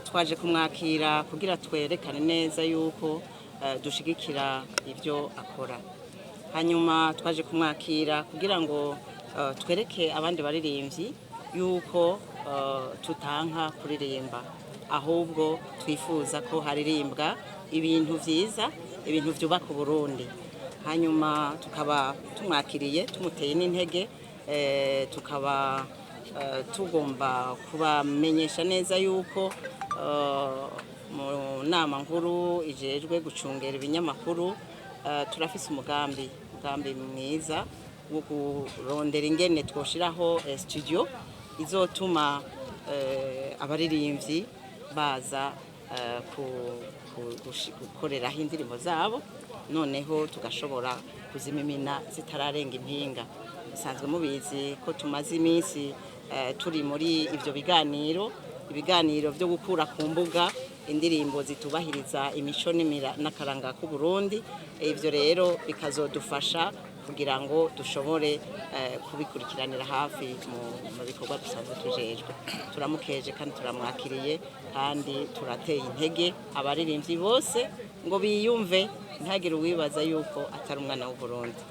twaje kumwakira kugira twerekane neza yuko dushigikira ibyo akora. Hanyuma twaje kumwakira kugira ngo twereke abandi baririmbyi yuko tutanka kuririmba, ahubwo twifuza ko haririmbwa ibintu vyiza, ibintu vyubaka Burundi. Hanyuma tukaba tumwakiriye tumuteye n'intege, tukaba tugomba kubamenyesha neza yuko mu nama nkuru ijejwe gucungera ibinyamakuru turafise umugambi mwiza wo kurondera ingene twoshiraho studio izotuma abaririmbyi baza gukoreraho indirimbo zabo, noneho tugashobora kuzimimina zitararenga impinga. Bisanzwe mubizi ko tumaze iminsi turi muri ivyo ibiganiro byo gukura ku mbuga indirimbo zitubahiriza imico n'akaranga k'u Burundi. Ivyo rero bikazodufasha kugira ngo dushobore kubikurikiranira hafi mu bikorwa dusanzwe tujejwe. Turamukeje kandi turamwakiriye kandi turateye intege abaririmbyi bose ngo biyumve, ntihagire uwibaza yuko atari umwana w'u Burundi.